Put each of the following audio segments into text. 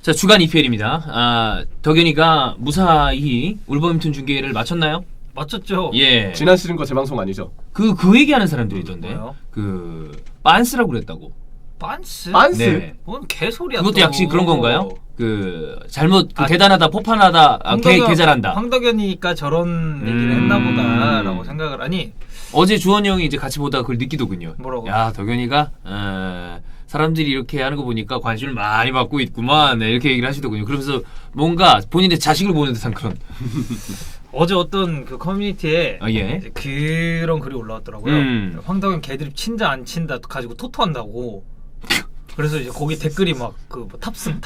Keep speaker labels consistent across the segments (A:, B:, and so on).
A: 자, 주간 EPL입니다. 덕현이가 무사히 울버햄튼 중계를 마쳤나요?
B: 맞췄죠.
A: 예.
C: 지난 시즌 거 재방송 아니죠?
A: 그 얘기하는 사람들이 있던데.
B: 뭐요?
A: 그 빤스라고 그랬다고.
B: 빤스?
C: 빤스?
A: 네.
B: 뭔 개소리야.
A: 그것도
B: 또.
A: 역시 그런 건가요? 그 잘못 대단하다, 포판하다, 개 잘한다.
B: 황덕현이니까 저런 얘기를 했나 보다라고 생각을 하니
A: 어제 주원이 형이 이제 같이 보다가 그걸 느끼더군요.
B: 뭐라고?
A: 야, 덕현이가 사람들이 이렇게 하는 거 보니까 관심을 많이 받고 있구만. 네, 이렇게 얘기를 하시더군요. 그러면서 뭔가 본인의 자식을 보는 듯한 그런.
B: 어제 어떤 그 커뮤니티에
A: 예.
B: 이제 그런 글이 올라왔더라고요. 황덕현 개드립 친다 안 친다 가지고 토토한다고. 그래서 이제 거기 댓글이 막 그 뭐 탑승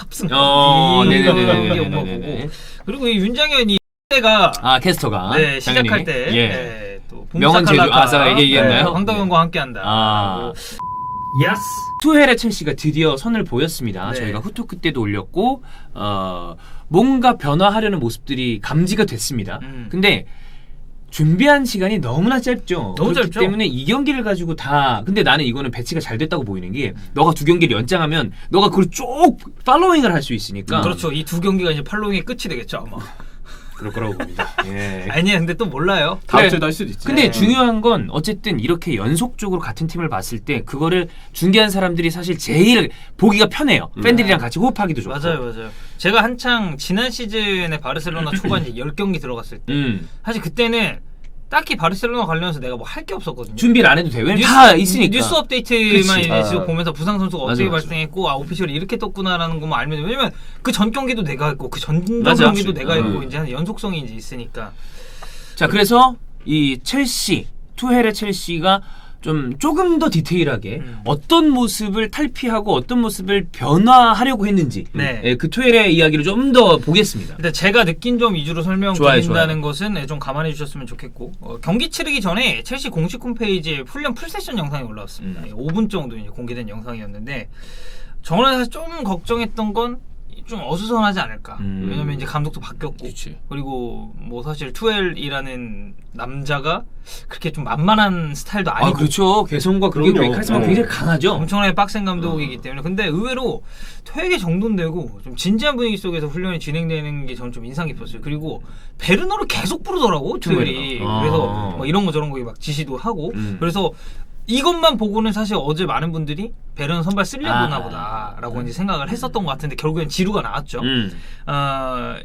A: 네네네네.
B: 이런 거 보고 그리고 이 윤장현이 때가
A: 캐스터가
B: 네 시작할
A: 당연히.
B: 때
A: 예.
B: 또
A: 명언 제조 아까 얘기했나요?
B: 황덕현과 함께한다. 예스.
A: 투헬의 첼시가 드디어 선을 보였습니다.
B: 네.
A: 저희가 후토크 때도 올렸고 뭔가 변화하려는 모습들이 감지가 됐습니다. 근데 준비한 시간이 너무나 짧죠.
B: 너무
A: 그렇기
B: 짧죠.
A: 때문에 이 경기를 가지고 근데 나는 이거는 배치가 잘 됐다고 보이는 게 너가 두 경기를 연장하면 너가 그걸 쭉 팔로잉을 할 수 있으니까.
B: 그렇죠. 이 두 경기가 이제 팔로잉의 끝이 되겠죠 아마.
A: 그럴 거라고 봅니다. 예.
B: 아니 근데 또 몰라요.
C: 다음
A: 그래.
C: 주에도 할 수도 있지.
A: 근데 중요한 건 어쨌든 이렇게 연속적으로 같은 팀을 봤을 때 그거를 중계한 사람들이 사실 제일 보기가 편해요. 팬들이랑 같이 호흡하기도 좋고.
B: 맞아요. 제가 한창 지난 시즌에 바르셀로나 초반 이제 10경기 들어갔을 때 사실 그때는 딱히 바르셀로나 관련해서 내가 뭐 할 게 없었거든요.
A: 준비를 안 해도 돼. 왜냐면 다 있으니까.
B: 뉴스 업데이트만
A: 그치.
B: 이제 계속 보면서 부상 선수가 어떻게
A: 맞아.
B: 발생했고 오피셜이 이렇게 떴구나라는 것만 알면 돼. 왜냐면 그 전 경기도 내가 했고 그 전전
A: 맞아.
B: 경기도 내가 했고 이제 한 연속성이 이제 있으니까.
A: 자, 그래서 이 첼시, 투헬의 첼시가 좀 조금 더 디테일하게 어떤 모습을 탈피하고 어떤 모습을 변화하려고 했는지
B: 네.
A: 예, 그 투헬의 이야기를 좀 더 보겠습니다.
B: 근데 제가 느낀 점 위주로 설명드린다는
A: 좋아요.
B: 것은 좀 감안해 주셨으면 좋겠고 경기 치르기 전에 첼시 공식 홈페이지에 훈련 풀세션 영상이 올라왔습니다. 5분 정도 이제 공개된 영상이었는데 저는 사실 좀 걱정했던 건 좀 어수선하지 않을까. 왜냐면 이제 감독도 바뀌었고
A: 그치.
B: 그리고 뭐 사실 투엘이라는 남자가 그렇게 좀 만만한 스타일도 아니고
A: 그렇죠. 개성과 그게
C: 그럼요.
A: 카리스마가 굉장히 강하죠.
B: 엄청나게 빡센 감독이기 때문에 근데 의외로 되게 정돈되고 좀 진지한 분위기 속에서 훈련이 진행되는 게 저는 좀 인상 깊었어요. 그리고 베르너를 계속 부르더라고 투엘이. 그래서 뭐 이런 거 저런 거 막 지시도 하고 그래서 이것만 보고는 사실 어제 많은 분들이 베르너 선발 쓰려보나 보다라고 이제 생각을 했었던 것 같은데 결국엔 지루가 나왔죠.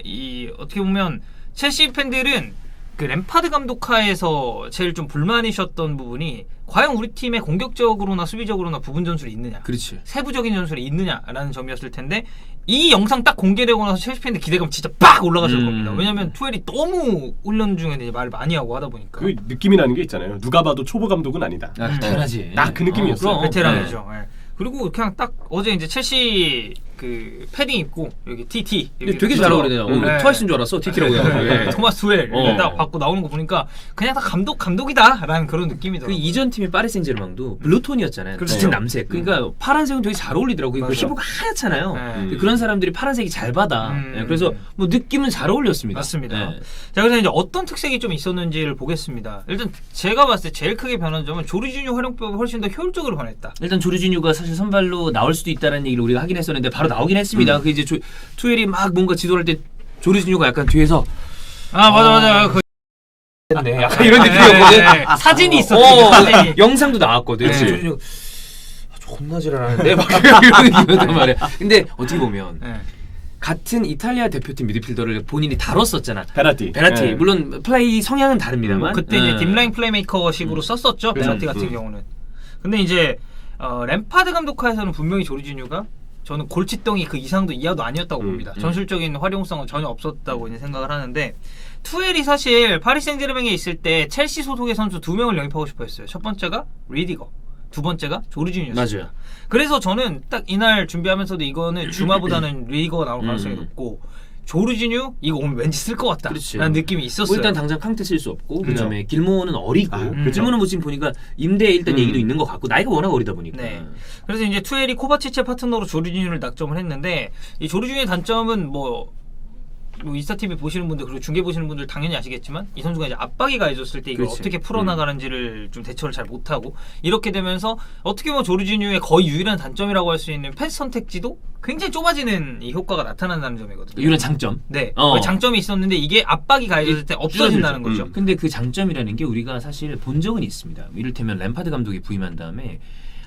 B: 이 어떻게 보면 첼시 팬들은 그 램파드 감독 하에서 제일 좀 불만이셨던 부분이 과연 우리 팀에 공격적으로나 수비적으로나 부분 전술이 있느냐,
A: 그렇지.
B: 세부적인 전술이 있느냐라는 점이었을 텐데 이 영상 딱 공개되고 나서 첼시 팬들 기대감 진짜 빡 올라갔을 겁니다. 왜냐면 투엘이 너무 훈련 중에 이제 말을 많이 하고 하다 보니까
C: 그 느낌이 나는 게 있잖아요. 누가 봐도 초보 감독은 아니다.
A: 당연하지.
C: 딱 그 느낌이었어요.
B: 그럼 베테랑이죠. 예. 그리고 그냥 딱 어제 이제 첼시 그 패딩 입고 여기 TT
A: 근데 되게 잘 어울리네요.
B: 네.
A: 트와이스인 줄 알았어. TT라고 해요.
B: 토마스 투엘 딱 받고 나오는 거 보니까 그냥 다 감독이다라는 그런
A: 그
B: 느낌이더라고요.
A: 이전 팀의 파리 생제르맹도 블루톤이었잖아요.
B: 그렇죠.
A: 짙은 남색. 그러니까 파란색은 되게 잘 어울리더라고요. 그
B: 맞아.
A: 피부가 하얗잖아요.
B: 네.
A: 근데 그런 사람들이 파란색이 잘 받아. 예, 그래서 뭐 느낌은 잘 어울렸습니다.
B: 맞습니다.
A: 예.
B: 자, 그래서 이제 어떤 특색이 좀 있었는지를 보겠습니다. 일단 제가 봤을 때 제일 크게 변한 점은 조르지뉴 활용법이 훨씬 더 효율적으로 변했다.
A: 일단 조르지뉴가 사실 선발로 나올 수도 있다는 얘기를 우리가 하긴 했었는데 바로 나오긴 했습니다. 그 이제 투엘이 막 뭔가 지도할 때 조르지뉴가 약간 뒤에서
B: 맞아. 그
A: 네, 약간 이런 느낌이었거든.
B: 사진이 있었어. 사진이.
A: 영상도 나왔거든.
B: 네.
A: 조르지뉴 존나 지랄하는데 막 이런 느낌이었단 말이야. 근데 어떻게 보면
B: 네.
A: 같은 이탈리아 대표팀 미드필더를 본인이 다뤘었잖아.
C: 베라티.
A: 베라티. 물론 플레이 성향은 다릅니다만.
B: 그때 이제 딥라인 플레이메이커식으로 썼었죠. 베라티 같은 경우는. 근데 이제 램파드 감독 하에서는 분명히 조르지뉴가 저는 골칫덩이 그 이상도 이하도 아니었다고 봅니다. 전술적인 활용성은 전혀 없었다고 이제 생각을 하는데 투엘이 사실 파리 생제르맹에 있을 때 첼시 소속의 선수 2명을 영입하고 싶어 했어요. 첫 번째가 리디거, 두 번째가 조르지뉴였어요.
A: 맞아요.
B: 그래서 저는 딱 이날 준비하면서도 이거는 주마보다는 리디거가 나올 가능성이 높고 조르지뉴 이거 오면 왠지 쓸 것 같다
A: 그렇지.
B: 라는 느낌이 있었어요.
A: 뭐 일단 당장 캉테 쓸 수 없고 그다음에 길모어는 어리고
C: 그렇죠.
A: 길모어는 뭐 지금 보니까 임대 일단 얘기도 있는 것 같고 나이가 워낙 어리다 보니까.
B: 네. 그래서 이제 투엘이 코바치치의 파트너로 조르지뉴를 낙점을 했는데 이 조르지뉴의 단점은 뭐 뭐 인스타 TV 보시는 분들 그리고 중계 보시는 분들 당연히 아시겠지만 이 선수가 이제 압박이 가해졌을 때 이걸
A: 그렇지.
B: 어떻게 풀어나가는지를 좀 대처를 잘 못하고 이렇게 되면서 어떻게 보면 조르지뉴의 거의 유일한 단점이라고 할 수 있는 패스 선택지도 굉장히 좁아지는 이 효과가 나타난다는 점이거든요.
A: 이런 장점.
B: 네, 거의 장점이 있었는데 이게 압박이 가해졌을 때 없어진다는 거죠.
A: 근데 그 장점이라는 게 우리가 사실 본 적은 있습니다. 이를테면 램파드 감독이 부임한 다음에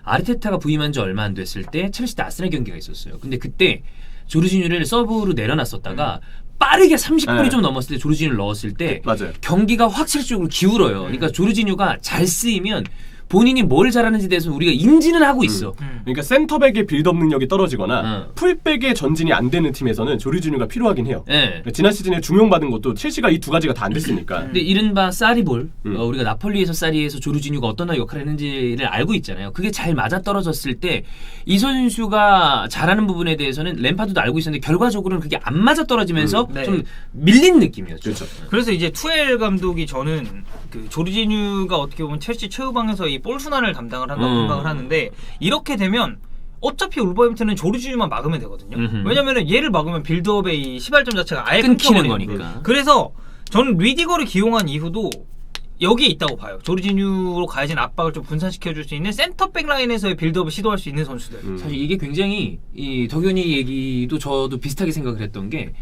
A: 아르테타가 부임한 지 얼마 안 됐을 때 첼시 대 아스날 경기가 있었어요. 근데 그때 조르지뉴를 서브로 내려놨었다가 빠르게 30분이
C: 네.
A: 좀 넘었을 때 조르지뉴를 넣었을 때
C: 맞아요.
A: 경기가 확실히 쪽으로 기울어요. 그러니까 조르지뉴가 잘 쓰이면 본인이 뭘 잘하는지에 대해서 우리가 인지는 하고 있어.
C: 그러니까 센터백의 빌드업 능력이 떨어지거나 풀백의 전진이 안 되는 팀에서는 조르지뉴가 필요하긴 해요.
A: 네.
C: 지난 시즌에 중용받은 것도 첼시가 이 두 가지가 다 안 됐으니까.
A: 근데 이른바 사리볼 우리가 나폴리에서 사리에서 조르지뉴가 어떤 역할을 했는지를 알고 있잖아요. 그게 잘 맞아떨어졌을 때 이 선수가 잘하는 부분에 대해서는 램파드도 알고 있었는데 결과적으로는 그게 안 맞아떨어지면서
B: 네.
A: 좀 밀린 느낌이었죠.
C: 그렇죠.
B: 그래서 이제 투엘 감독이 저는 그 조르지뉴가 어떻게 보면 첼시 최후방에서 이 볼 순환을 담당을 한다고 생각을 하는데 이렇게 되면 어차피 울버햄튼은 조르지뉴만 막으면 되거든요. 왜냐면은 얘를 막으면 빌드업의 이 시발점 자체가 아예
A: 끊기는
B: 끊겨버리는
A: 거니까.
B: 그래서 저는 리디거를 기용한 이후도 여기에 있다고 봐요. 조르지뉴로 가해진 압박을 좀 분산시켜줄 수 있는 센터백 라인에서의 빌드업을 시도할 수 있는 선수들.
A: 사실 이게 굉장히 이 덕현이 얘기도 저도 비슷하게 생각을 했던 게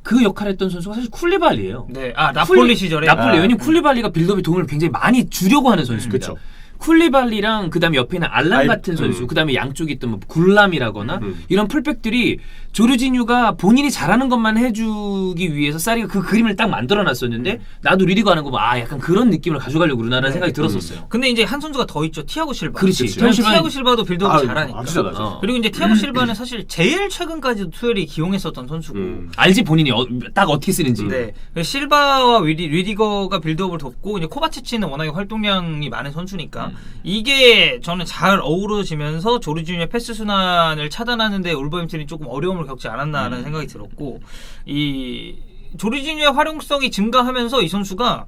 A: 그 역할을 했던 선수가 사실 쿨리발리예요.
B: 네, 나폴리 시절에
A: 나폴리 왜냐면 쿨리발리가 빌드업에 도움을 굉장히 많이 주려고 하는 선수입니다.
C: 그쵸.
A: 쿨리발리랑 그다음에 옆에 있는 알람 같은 선수, 그다음에 양쪽에 있던 뭐 굴람이라거나 이런 풀백들이 조르지뉴가 본인이 잘하는 것만 해주기 위해서 사리가 그 그림을 딱 만들어놨었는데 나도 리디거 하는 거 보면 약간 그런 느낌을 가져가려고 그러나라는 생각이 들었었어요.
B: 근데 이제 한 선수가 더 있죠. 티아고 실바.
A: 그렇지.
B: 티아고 실바도 빌드업을 잘하니까.
C: 아주 잘하죠.
B: 그리고 이제 티아고 실바는 사실 제일 최근까지도 투엘이 기용했었던 선수고.
A: 알지 본인이 딱 어떻게 쓰는지.
B: 네. 그래서 실바와 리디거가 빌드업을 돕고 이제 코바치치는 워낙에 활동량이 많은 선수니까 이게 저는 잘 어우러지면서 조르지뉴의 패스 순환을 차단하는데 울버햄튼이 조금 어려움을 겪지 않았나라는 생각이 들었고 이 조르지뉴의 활용성이 증가하면서 이 선수가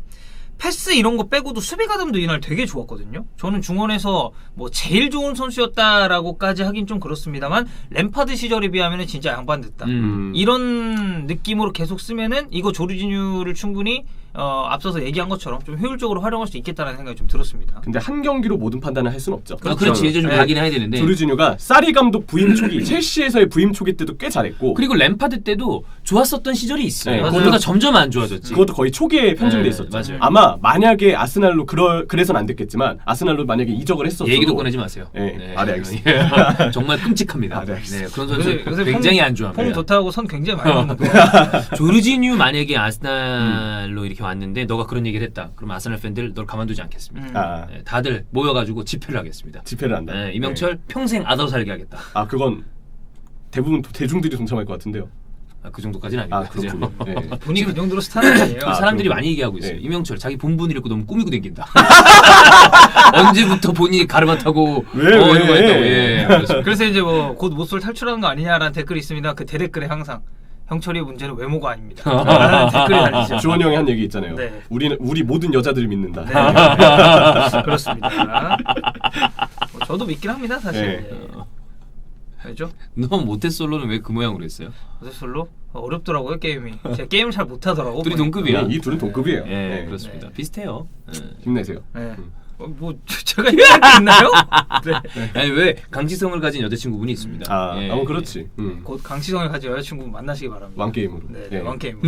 B: 패스 이런 거 빼고도 수비 가담도 이날 되게 좋았거든요. 저는 중원에서 뭐 제일 좋은 선수였다라고까지 하긴 좀 그렇습니다만 램파드 시절에 비하면 진짜 양반됐다. 이런 느낌으로 계속 쓰면은 이거 조르지뉴를 충분히 앞서서 얘기한 것처럼 좀 효율적으로 활용할 수 있겠다는 생각이 좀 들었습니다.
C: 근데 한 경기로 모든 판단을 할 수는 없죠.
A: 그렇지. 이제 좀 가긴 해야 되는데.
C: 조르지뉴가 사리 감독 부임 초기, 첼시에서의 부임 초기 때도 꽤 잘했고
A: 그리고 램파드 때도 좋았었던 시절이 있어요.
C: 네,
A: 그러다가 점점 안 좋아졌지.
C: 그것도 거의 초기에 편중돼
A: 네,
C: 있었죠.
A: 맞아요.
C: 아마 만약에 아스날로 그래서는 안 됐겠지만 아스날로 만약에 이적을 했었어도
A: 얘기도 꺼내지 마세요.
C: 네, 알겠습니다.
A: 예. 정말 끔찍합니다.
C: 네, 알겠습니다.
A: 네, 그런 선수 굉장히 안 좋아합니다.
B: 폼 좋다고 선 굉장히 많이 넘는데.
A: 조르지뉴 만약에 아스날로 이렇게 왔는데 너가 그런 얘기를 했다. 그럼 아스날 팬들 널 가만두지 않겠습니다. 네, 다들 모여가지고 집회를 하겠습니다.
C: 집회를 한다.
A: 네, 이명철 평생 아더 살게 하겠다.
C: 그건 대부분 대중들이 동참할 것 같은데요.
A: 그 정도까지는 아니고
C: 그렇군요. 네.
B: 본인이 그 정도로 스타는 아니에요.
A: 사람들이
C: 그렇군요.
A: 많이 얘기하고 있어요.
C: 네.
A: 이명철 자기 본분을 잃고 너무 꾸미고 댕긴다. 언제부터 본인이 가르마 타고
C: 왜?
A: 이러고 했다고. 예, 그렇습니다.
B: 그래서 이제 뭐 곧 모쏠 탈출하는 거 아니냐라는 댓글이 있습니다. 그 대댓글에 항상 형철이의 문제는 외모가 아닙니다. 라는 댓글이 달리죠.
C: 주원이 형이 한 얘기 있잖아요.
B: 네.
C: 우리 모든 여자들을 믿는다.
B: 네. 그렇습니다. 뭐 저도 믿긴 합니다, 사실.
C: 네.
B: 예. 알죠?
A: 너 모태솔로는 왜 그 모양으로 했어요?
B: 모태솔로 어렵더라고요 게임이. 제가 게임을 잘 못하더라고.
A: 둘이
B: 보니까.
A: 동급이야.
C: 이 둘은 동급이에요.
A: 예,
C: 네.
A: 그렇습니다. 비슷해요. 예.
C: 힘내세요.
B: 네. 뭐 제가 얘기할 게 있나요? 네.
A: 아니 왜 강지성을 가진 여자친구분이 있습니다. 예.
C: 그렇지.
B: 곧 강시성을 가진 여자친구 만나시기 바랍니다.
C: 왕 게임으로.
B: 네,
C: 예.
B: 왕게임.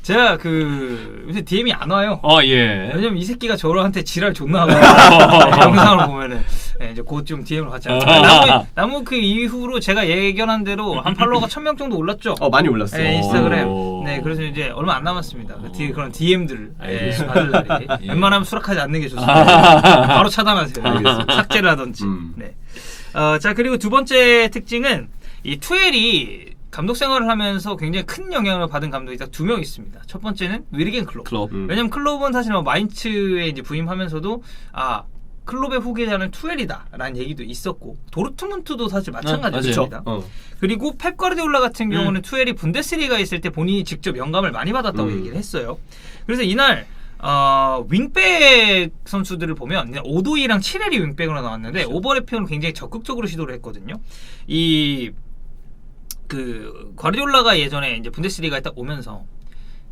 B: 제가 요새 DM이 안 와요.
A: 예.
B: 왜냐면 이 새끼가 저한테 지랄 존나 하고 영상을 보면은 이제 곧 좀 DM을 받지 않을까. 나무 그 이후로 제가 예견한 대로 한 팔로워가 1000명 정도 올랐죠.
C: 많이 올랐어.
B: 네, 인스타그램.
A: 오.
B: 네, 그래서 이제 얼마 안 남았습니다. 그런 DM들
A: 알겠습니다.
B: 받을 날이.
A: 예.
B: 웬만하면 수락하지 않는 게 좋습니다. 바로 차단하세요.
C: 알겠습니다.
B: 삭제를 하든지. 네. 자, 그리고 두 번째 특징은 이 투엘이 감독 생활을 하면서 굉장히 큰 영향을 받은 감독이 딱 2명 있습니다. 첫 번째는 위르겐 클롭. 왜냐면 클롭은 사실 마인츠에 이제 부임하면서도 클롭의 후계자는 투엘이다라는 얘기도 있었고 도르트문트도 사실 마찬가지입니다. 그리고 펩 가르디올라 같은 경우는 투엘이 분데스리가에 있을 때 본인이 직접 영감을 많이 받았다고 얘기를 했어요. 그래서 이날 윙백 선수들을 보면 오도이랑 치레리 윙백으로 나왔는데 오버래핑을 굉장히 적극적으로 시도를 했거든요. 이 그 과르디올라가 예전에 이제 분데스리가에 딱 오면서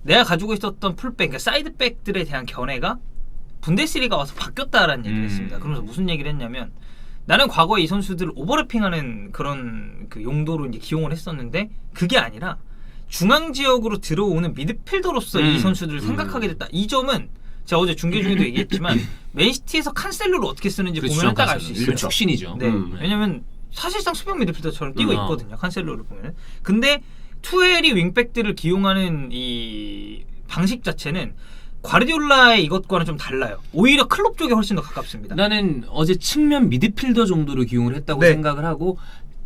B: 내가 가지고 있었던 풀백, 그러니까 사이드백들에 대한 견해가 분데스리가 와서 바뀌었다라는 얘기를 했습니다. 그러면서 무슨 얘기를 했냐면 나는 과거에 이 선수들을 오버래핑하는 그런 그 용도로 이제 기용을 했었는데 그게 아니라 중앙 지역으로 들어오는 미드필더로서 이 선수들을 생각하게 됐다. 이 점은 제가 어제 중계 중에도 얘기했지만 맨시티에서 칸셀로를 어떻게 쓰는지
A: 그렇죠,
B: 보면 딱 알 수 있어요.
A: 축신이죠.
B: 네. 왜냐면 사실상 수비형 미드필더처럼 뛰고 있거든요. 칸셀로를 보면은. 근데 투엘이 윙백들을 기용하는 이 방식 자체는 과르디올라의 이것과는 좀 달라요. 오히려 클럽 쪽에 훨씬 더 가깝습니다.
A: 나는 어제 측면 미드필더 정도로 기용을 했다고
B: 네.
A: 생각을 하고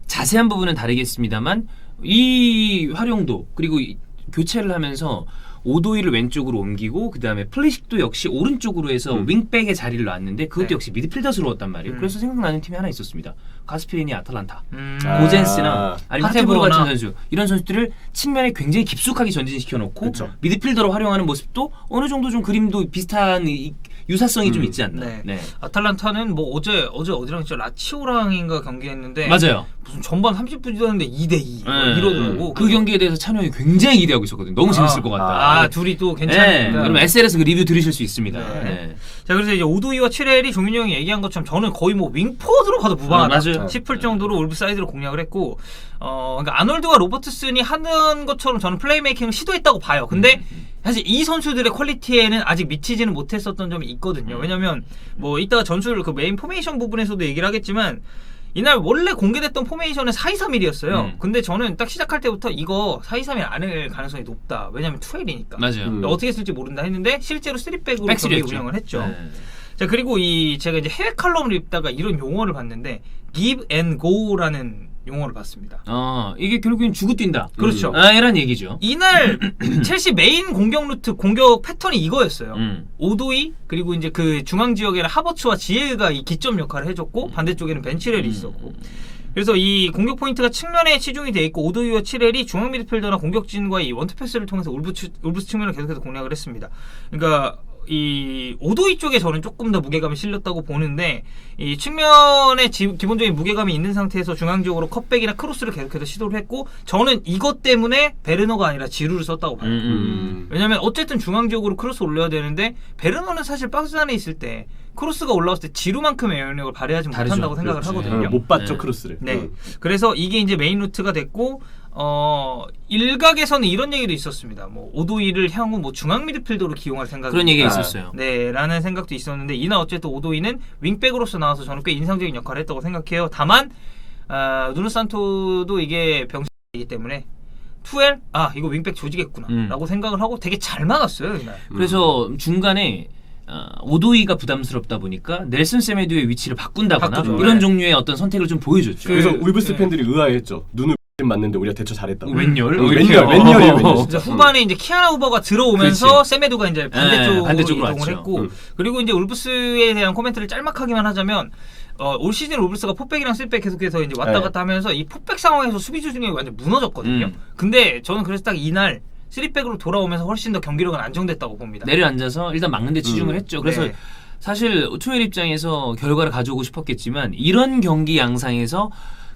A: 자세한 부분은 다르겠습니다만 이 활용도 그리고 교체를 하면서 오도이를 왼쪽으로 옮기고 그 다음에 플리식도 역시 오른쪽으로 해서 윙백의 자리를 놨는데 그것도
B: 네.
A: 역시 미드필더스러웠단 말이에요. 그래서 생각나는 팀이 하나 있었습니다. 가스페리니 아탈란타,
C: 아.
A: 고젠스나 아니면 하테보르
B: 하테보르나.
A: 같은 선수 이런 선수들을 측면에 굉장히 깊숙하게 전진시켜놓고
C: 그쵸.
A: 미드필더로 활용하는 모습도 어느 정도 좀 그림도 비슷한 유사성이 좀 있지 않나.
B: 네.
A: 네.
B: 아탈란타는 뭐 어제 어디랑 진짜 라치오랑인가 경기했는데
A: 맞아요.
B: 무슨 전반 30분 지났는데 2대2
A: 네.
B: 이러더라고.
A: 그 경기에 대해서 찬우 형이 굉장히 기대하고 있었거든요. 너무 재밌을 것 같다.
B: 아, 둘이 또
A: 네.
B: 괜찮으니까.
A: 그럼 SL에서 그 리뷰 들으실 수 있습니다.
B: 네.
A: 네.
B: 자, 그래서 이제 오도이와 칠렐이 종민이 형이 얘기한 것처럼 저는 거의 뭐 윙포드로 가도 무방하다
A: 맞아요.
B: 싶을 정도로 울브 사이드로 공략을 했고, 그러니까 아놀드와 로버트슨이 하는 것처럼 저는 플레이메이킹을 시도했다고 봐요. 근데 사실 이 선수들의 퀄리티에는 아직 미치지는 못했었던 점이 있거든요. 왜냐면 뭐 이따가 전술 그 메인 포메이션 부분에서도 얘기를 하겠지만 이날 원래 공개됐던 포메이션은 4-2-3-1이었어요. 근데 저는 딱 시작할 때부터 이거 4-2-3-1 아닐 가능성이 높다. 왜냐면 투엘이니까.
A: 맞아요.
B: 어떻게 쓸지 모른다 했는데 실제로 3백으로 경기
A: 백스리였죠.
B: 운영을 했죠.
A: 네.
B: 자, 그리고 제가 이제 해외 칼럼을 읽다가 이런 용어를 봤는데 give and go라는 용어를 봤습니다.
A: 이게 결국엔 주고 뛴다.
B: 그렇죠.
A: 이란 얘기죠.
B: 이날 첼시 메인 공격 루트 공격 패턴이 이거였어요. 오도이 그리고 이제 그 중앙 지역에는 하버츠와 지에가 이 기점 역할을 해줬고 반대쪽에는 벤치렐이 있었고. 그래서 이 공격 포인트가 측면에 치중이 돼 있고 오도이와 칠렐이 중앙 미드필더나 공격진과 이 원투 패스를 통해서 울브스 측면을 계속해서 공략을 했습니다. 그러니까 이 오도이 쪽에 저는 조금 더 무게감이 실렸다고 보는데 이 측면에 기본적인 무게감이 있는 상태에서 중앙적으로 컷백이나 크로스를 계속해서 시도를 했고 저는 이것 때문에 베르너가 아니라 지루를 썼다고 봐요. 왜냐면 어쨌든 중앙적으로 크로스 올려야 되는데 베르너는 사실 박스 안에 있을 때 크로스가 올라왔을 때 지루만큼의 영향력을 발휘하지
A: 다르죠.
B: 못한다고 생각을
A: 그렇지.
B: 하거든요.
C: 못 봤죠
A: 네.
C: 크로스를.
B: 네. 그래서 이게 이제 메인 루트가 됐고 일각에서는 이런 얘기도 있었습니다. 뭐 오도이를 향후 뭐 중앙 미드필더로 기용할 생각이
A: 그런 얘기가
B: 있다.
A: 있었어요.
B: 네, 라는 생각도 있었는데 이날 어쨌든 오도이는 윙백으로서 나와서 저는 꽤 인상적인 역할을 했다고 생각해요. 다만 누누 산토도 이게 병신이기 때문에 투엘 이거 윙백 조지겠구나 라고 생각을 하고 되게 잘 막았어요 이날.
A: 그래서 중간에 오도이가 부담스럽다 보니까 넬슨 세메도의 위치를 바꾼다거나
B: 바꾸죠.
A: 이런
B: 네.
A: 종류의 어떤 선택을 좀 보여줬죠.
C: 그래서
B: 그-
C: 울브스
B: 네.
C: 팬들이 의아해했죠. 눈을 맞는데 우리가 대처 잘했다고.
A: 웬열?
C: 웬열.
B: 진짜 후반에 이제 키아나 우버가 들어오면서
A: 그렇지.
B: 세메도가 이제
A: 반대쪽으로
B: 반대쪽으로 이동을
A: 왔죠.
B: 했고 그리고 이제 울브스에 대한 코멘트를 짤막하기만 하자면 올 시즌 울브스가 포백이랑 3백 계속해서 이제 왔다
C: 네.
B: 갔다 하면서 이 포백 상황에서 수비 조직력이 완전 무너졌거든요. 근데 저는 그래서 딱 이날 3백으로 돌아오면서 훨씬 더 경기력은 안정됐다고 봅니다.
A: 내려앉아서 일단 막는 데 치중을 했죠. 그래서
B: 네.
A: 사실 투엘 입장에서 결과를 가져오고 싶었겠지만 이런 경기 양상에서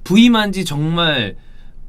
A: 부임한 지 정말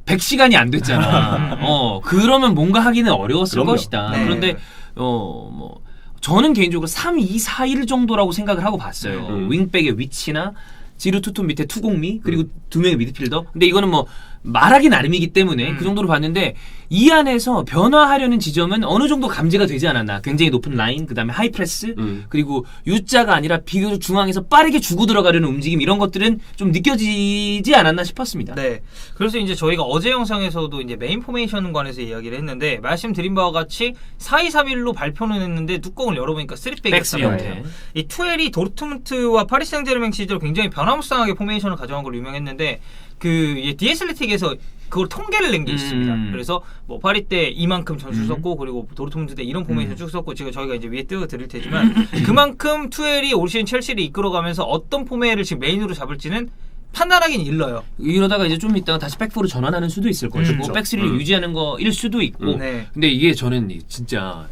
A: 100시간이 안 됐잖아. 그러면 뭔가 하기는 어려웠을
C: 그럼요.
A: 것이다.
B: 네.
A: 그런데 뭐 저는 개인적으로 3-2-4-1 정도라고 생각을 하고 봤어요. 윙백의 위치나 지루 투톱 밑에 투공미 그리고 두 명의 미드필더. 근데 이거는 뭐 말하기 나름이기 때문에 그 정도로 봤는데 이 안에서 변화하려는 지점은 어느 정도 감지가 되지 않았나. 굉장히 높은 라인, 그 다음에 하이프레스, 그리고 U자가 아니라 비교적 중앙에서 빠르게 주고 들어가려는 움직임 이런 것들은 좀 느껴지지 않았나 싶었습니다.
B: 네. 그래서 이제 저희가 어제 영상에서도 이제 메인 포메이션 관해서 이야기를 했는데 말씀드린 바와 같이 4-2-3-1로 발표는 했는데 뚜껑을 열어보니까 3백이었단 말이에요. 이 투엘이 도르트문트와 파리 생제르맹 시절 굉장히 변화무쌍하게 포메이션을 가져간 걸로 유명했는데 그 디에슬레틱에서 그걸 통계를 낸 게 있습니다. 그래서 뭐 파리 때 이만큼 전술 썼고 그리고 도르트문트 때 이런 포메이션 쭉 썼고 지금 저희가 이제 위에 띄워드릴 테지만 그만큼 투엘이 올 시즌 첼시를 이끌어가면서 어떤 포메를 지금 메인으로 잡을지는 판단하긴 일러요.
A: 이러다가 이제 좀 있다가 다시 백포로 전환하는 수도 있을 것이고
C: 그렇죠.
A: 백스리를 유지하는 거일 수도 있고
B: 네.
A: 근데 이게 저는 진짜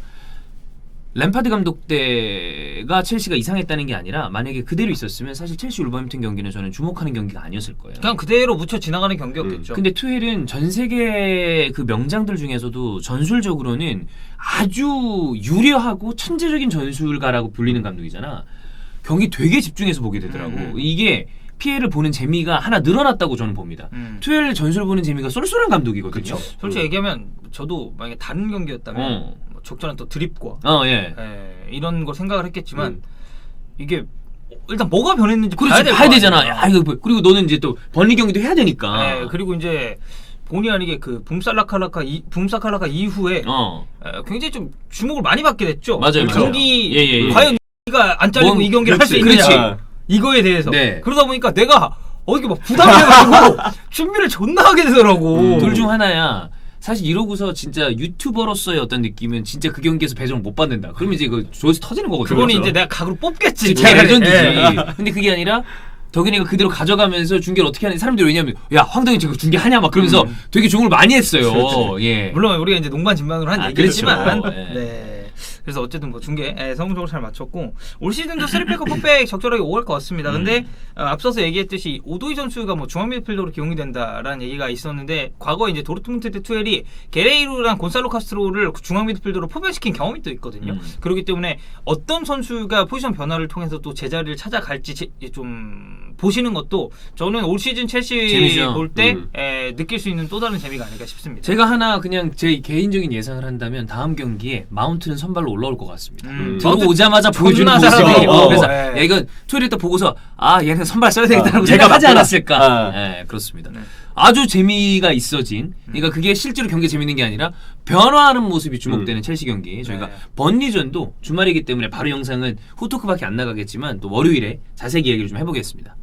A: 램파드 감독 때가 첼시가 이상했다는 게 아니라 만약에 그대로 있었으면 사실 첼시 울버햄튼 경기는 저는 주목하는 경기가 아니었을 거예요.
B: 그냥 그대로 묻혀 지나가는 경기였겠죠.
A: 근데 투헬은 전 세계 그 명장들 중에서도 전술적으로는 아주 유려하고 천재적인 전술가라고 불리는 감독이잖아. 경기 되게 집중해서 보게 되더라고. 이게 피해를 보는 재미가 하나 늘어났다고 저는 봅니다. 투헬 전술 보는 재미가 쏠쏠한 감독이거든요.
B: 솔직히 얘기하면 저도 만약에 다른 경기였다면 뭐 적절한 또 드립과
A: 예.
B: 이런 걸 생각을 했겠지만 이게 일단 뭐가 변했는지
A: 그렇지, 봐야 되잖아. 야, 이거 그리고 너는 이제 또 번리 경기도 해야 되니까.
B: 그리고 이제 본의 아니게 그 붐사칼라카 이후에 굉장히 좀 주목을 많이 받게 됐죠.
A: 맞아요.
B: 경기 과연 가 안 잘리고 이 경기를 할 수
A: 그렇지.
B: 있느냐 이거에 대해서
A: 네.
B: 그러다 보니까 내가 이게 막 부담돼가지고 준비를 존나 하게 되더라고.
A: 둘 중 하나야. 사실 이러고서 진짜 유튜버로서의 어떤 느낌은 진짜 그 경기에서 배정을 못 받는다. 그러면 이제 그 조회수 터지는 거거든요.
B: 그거는 이제 내가 각으로 뽑겠지.
A: 걔 레전드지. 근데 그게 아니라 덕인이가 그대로 가져가면서 중계를 어떻게 하는지 사람들이 왜냐면 야 황덕이 지금 중계하냐 막 그러면서 되게 조롱을 많이 했어요. 예.
B: 물론 우리가 이제 농반진반으로 한 얘기지만
A: 그렇죠.
B: 네. 그래서 어쨌든 뭐 중계 성공적으로 잘 마쳤고 올 시즌도 3백 4백 적절하게 오갈 것 같습니다. 근데 앞서서 얘기했듯이 오도이 선수가 뭐 중앙 미드필더로 기용이 된다라는 얘기가 있었는데 과거 이제 도르트문트 때 투엘이 게레이루랑 곤살로 카스트로를 중앙 미드필더로 포변시킨 경험이 또 있거든요. 그렇기 때문에 어떤 선수가 포지션 변화를 통해서 또 제자리를 찾아갈지 좀 보시는 것도 저는 올 시즌 첼시 볼 때 느낄 수 있는 또 다른 재미가 아닐까 싶습니다.
A: 제가 하나 그냥 제 개인적인 예상을 한다면 다음 경기에 마운트는 선발로 올라올 것 같습니다. 들어오자마자 보여주는 모습이 그래서 야, 이건 투엘이 딱 보고서 얘는 선발 써야 되겠다고 생각하지 않았을까. 그렇습니다. 아주 재미가 있어진 그러니까 그게 실제로 경기 재밌는 게 아니라 변화하는 모습이 주목되는 첼시 경기 저희가 번리전도 주말이기 때문에 바로 영상은 후토크밖에 안 나가겠지만 또 월요일에 자세히 이야기를 좀 해보겠습니다.